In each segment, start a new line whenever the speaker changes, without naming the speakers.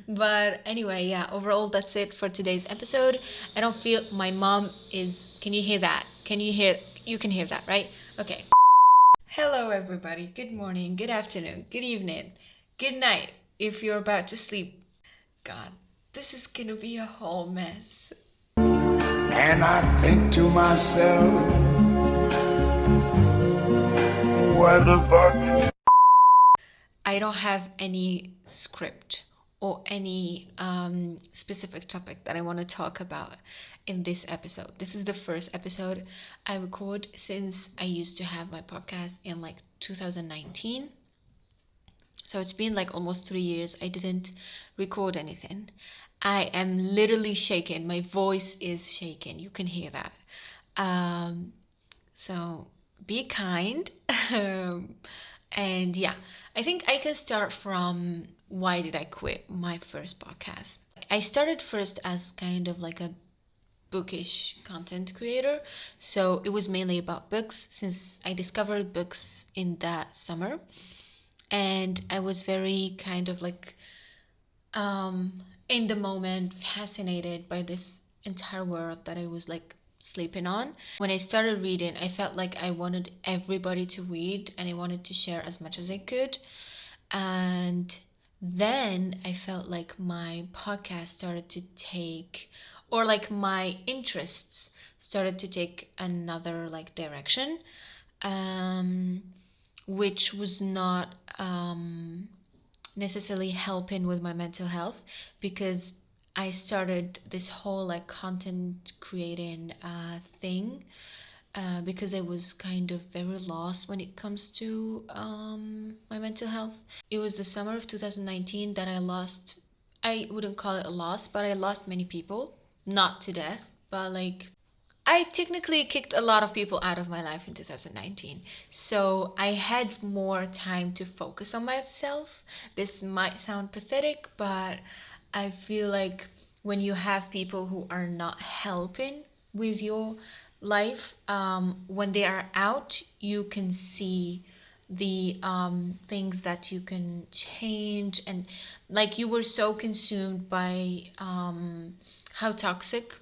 But anyway, yeah, overall, that's it for today's episode. I don't feel my mom is. Can you hear that? Can you hear? You can hear that, right? Okay. Hello, everybody. Good morning, good afternoon, good evening, good night if you're about to sleep. God, this is gonna be a whole mess.
And I think to myself, what the fuck?
I don't have any script or any specific topic that I want to talk about in this episode. This is the first episode I record since I used to have my podcast in like 2019. So it's been like almost 3 years. I didn't record anything. I am literally shaken. My voice is shaken. You can hear that. Um, so be kind. And yeah, I think I can start from why did I quit my first podcast? I started first as kind of like a bookish content creator. So it was mainly about books since I discovered books in that summer. And I was very kind of like in the moment fascinated by this entire world that I was like sleeping on. When I started reading, I felt like I wanted everybody to read and I wanted to share as much as I could. And then I felt like my podcast started to take, or like my interests started to take another like direction, um, which was not necessarily helping with my mental health because I started this whole like content creating thing because I was kind of very lost when it comes to my mental health. It was the summer of 2019 that I lost, I wouldn't call it a loss, but I lost many people. Not to death, but like I technically kicked a lot of people out of my life in 2019. So I had more time to focus on myself. This might sound pathetic, but I feel like when you have people who are not helping with your life, when they are out, you can see the things that you can change. And like you were so consumed by how toxic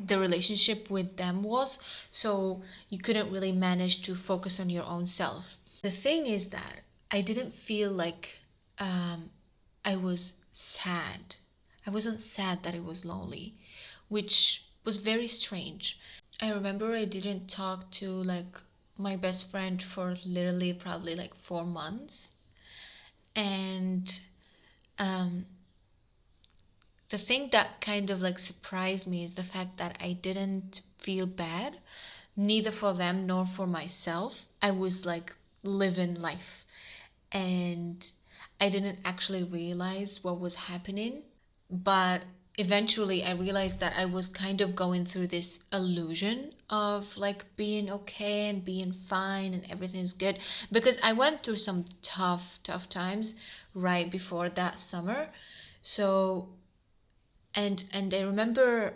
the relationship with them was, so you couldn't really manage to focus on your own self. The thing is that I didn't feel like I was sad. I wasn't sad that I was lonely, which was very strange. I remember I didn't talk to like my best friend for literally probably like 4 months. And um, the thing that kind of like surprised me is the fact that I didn't feel bad, neither for them nor for myself. I was like living life and I didn't actually realize what was happening. But eventually I realized that I was kind of going through this illusion of like being okay and being fine and everything's good because I went through some tough times right before that summer. So and I remember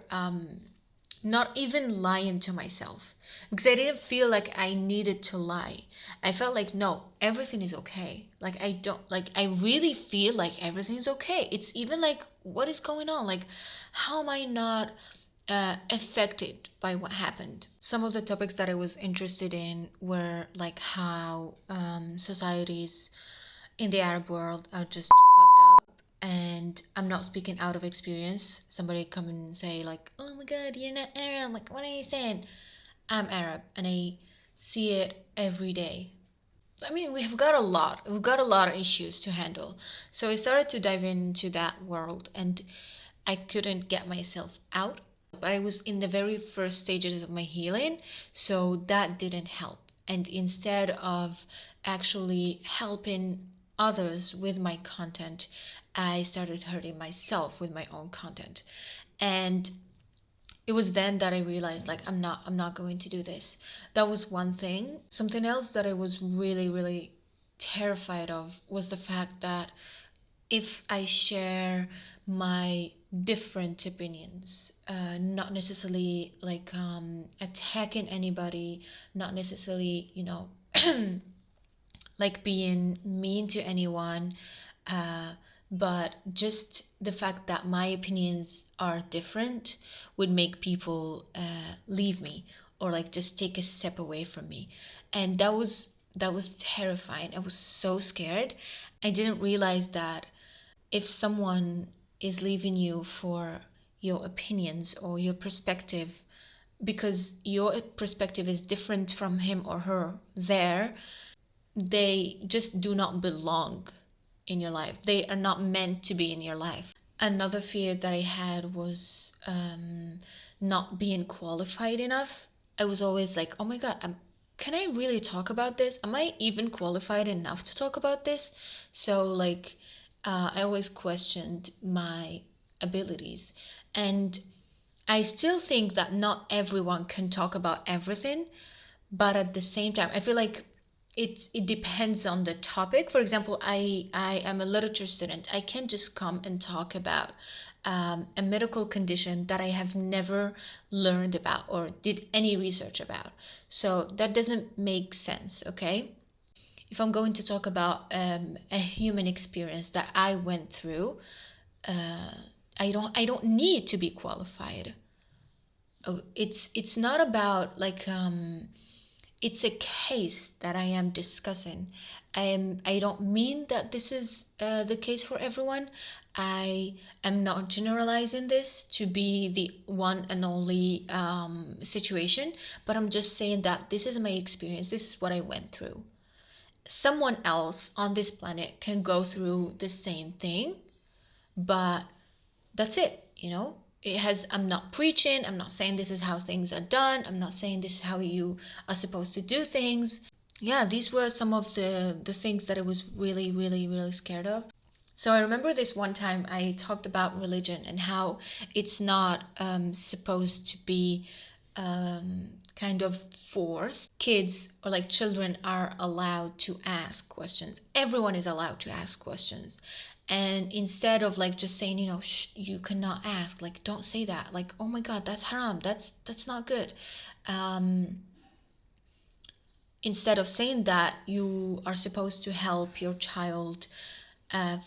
not even lying to myself because I didn't feel like I needed to lie. I felt like no, everything is okay. Like I don't like I really feel like everything's okay. It's even like what is going on? Like how am I not affected by what happened? Some of the topics that I was interested in were like how societies in the Arab world are just fucked up. And I'm not speaking out of experience. Somebody come and say like, "Oh my God, you're not Arab." I'm like, what are you saying? I'm Arab, and I see it every day. I mean, we've got a lot. We've got a lot of issues to handle. So I started to dive into that world, and I couldn't get myself out. But I was in the very first stages of my healing, so that didn't help. And instead of actually helping others with my content, I started hurting myself with my own content. And it was then that I realized like I'm not going to do this. That was one thing. Something else that I was really terrified of was the fact that if I share my different opinions, not necessarily like attacking anybody, not necessarily, like being mean to anyone, uh, but just the fact that my opinions are different would make people leave me, or like just take a step away from me. And that was terrifying. I was so scared. I didn't realize that if someone is leaving you for your opinions or your perspective, because your perspective is different from him or her, they just do not belong in your life. They are not meant to be in your life. Another fear that I had was not being qualified enough. I was always like, oh my God, can I really talk about this? Am I even qualified enough to talk about this? So, like, I always questioned my abilities. And I still think that not everyone can talk about everything, but at the same time, I feel like it depends on the topic. For example, I am a literature student. I can't just come and talk about a medical condition that I have never learned about or did any research about. So that doesn't make sense, okay? If I'm going to talk about a human experience that I went through, uh, I don't need to be qualified. Oh, it's not about like it's a case that I am discussing. I don't mean that this is the case for everyone. I am not generalizing this to be the one and only situation, but I'm just saying that this is my experience. This is what I went through. Someone else on this planet can go through the same thing, but that's it, it has. I'm not preaching. I'm not saying this is how things are done. I'm not saying this is how you are supposed to do things. Yeah, these were some of the things that I was really, really, really scared of. So I remember this one time I talked about religion and how it's not supposed to be kind of forced. Kids or like children are allowed to ask questions. Everyone is allowed to ask questions. And instead of like just saying, Shh, you cannot ask, like don't say that, like oh my God, that's haram, that's not good. Um, Instead of saying that, you are supposed to help your child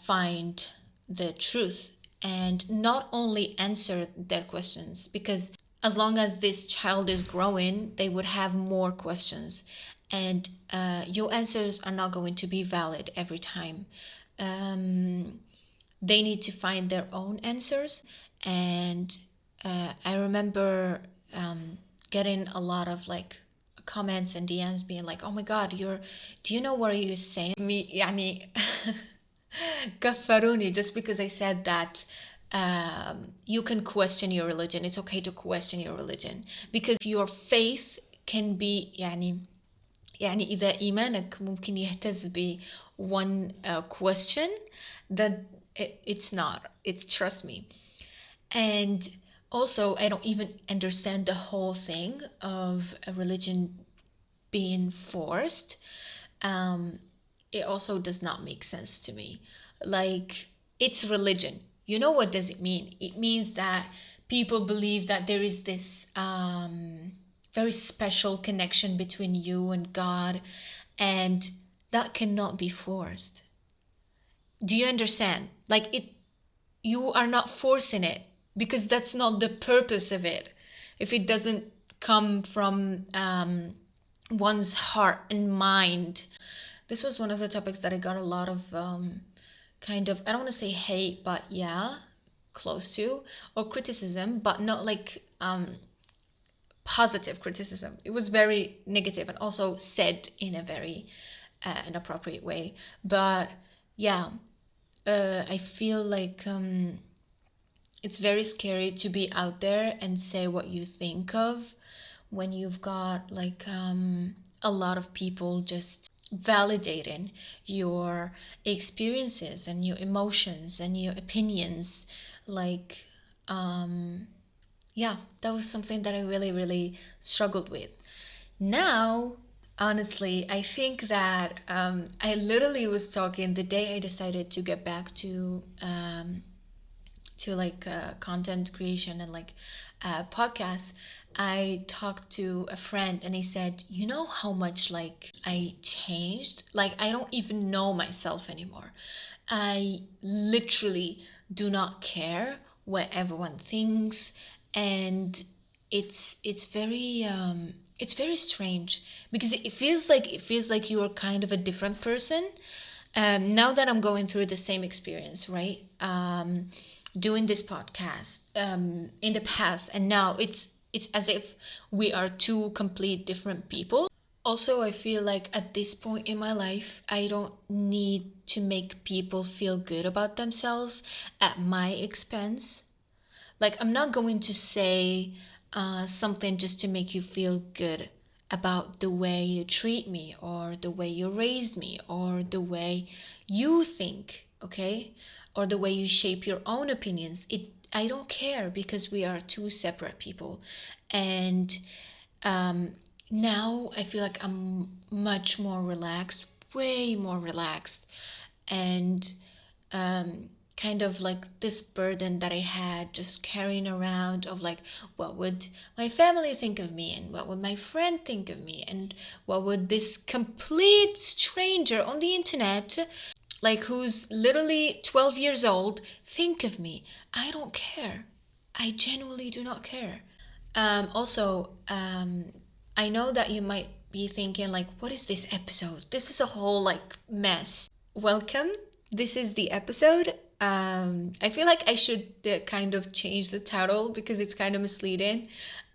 find the truth and not only answer their questions, because as long as this child is growing, they would have more questions, and your answers are not going to be valid every time. They need to find their own answers. And I remember getting a lot of like comments and DMs being like, "Oh my God, do you know what you're saying?" Me, يعني كفروني just because I said that you can question your religion. It's okay to question your religion because your faith can be يعني إذا إيمانك ممكن يهتز ب one question, that it's not. It's, trust me. And also, I don't even understand the whole thing of a religion being forced. Um, it also does not make sense to me. Like, it's religion. What does it mean? It means that people believe that there is this very special connection between you and God, and that cannot be forced. Do you understand? Like, you are not forcing it, because that's not the purpose of it. If it doesn't come from one's heart and mind. This was one of the topics that I got a lot of kind of, I don't want to say hate, but yeah, close to, or criticism, but not like positive criticism. It was very negative and also said in a very inappropriate way. But yeah, I feel like it's very scary to be out there and say what you think of when you've got like a lot of people just validating your experiences and your emotions and your opinions. Like, yeah, that was something that I really, really struggled with. Now, honestly, I think that I literally was talking the day I decided to get back to like content creation and like podcasts. I talked to a friend and he said, you know how much like I changed? Like I don't even know myself anymore. I literally do not care what everyone thinks, and it's very strange because it feels like you are kind of a different person. Now that I'm going through the same experience, right? Doing this podcast in the past, and now it's as if we are two complete different people. Also, I feel like at this point in my life, I don't need to make people feel good about themselves at my expense. Like, I'm not going to say something just to make you feel good about the way you treat me or the way you raised me or the way you think, okay? Or the way you shape your own opinions. I don't care because we are two separate people. And um, now I feel like I'm much more relaxed, way more relaxed, and um, kind of like this burden that I had just carrying around of like, what would my family think of me, and what would my friend think of me, and what would this complete stranger on the internet, like who's literally 12 years old, think of me? I don't care. I genuinely do not care. Also, I know that you might be thinking like, what is this episode? This is a whole like mess. Welcome. This is the episode. I feel like I should kind of change the title because it's kind of misleading.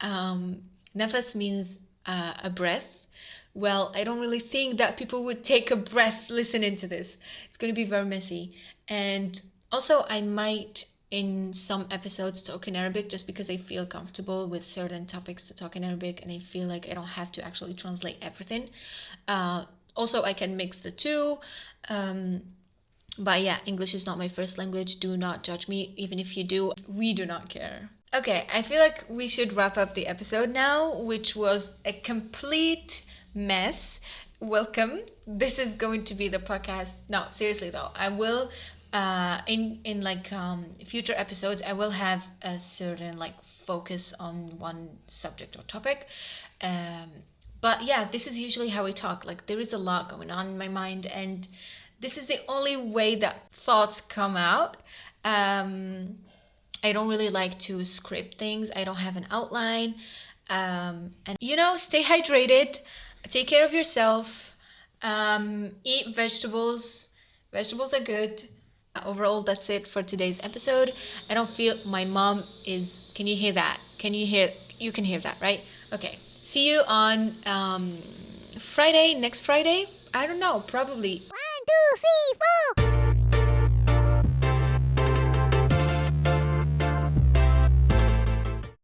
Nafas means a breath. Well, I don't really think that people would take a breath listening to this. It's going to be very messy. And also, I might in some episodes talk in Arabic just because I feel comfortable with certain topics to talk in Arabic, and I feel like I don't have to actually translate everything. Also, I can mix the two. Um, but yeah, English is not my first language. Do not judge me. Even if you do, we do not care. Okay, I feel like we should wrap up the episode now, which was a complete mess. Welcome. This is going to be the podcast. No, seriously though, I will in like future episodes I will have a certain like focus on one subject or topic. Um but yeah, this is usually how we talk. Like there is a lot going on in my mind, and this is the only way that thoughts come out. Um I don't really like to script things. I don't have an outline. And stay hydrated, take care of yourself, eat vegetables. Vegetables are good. Overall, that's it for today's episode. I don't feel my mom is. Can you hear that? Can you hear? You can hear that, right? Okay. See you on Friday, next Friday. I don't know, probably.
1, 2, 3, 4.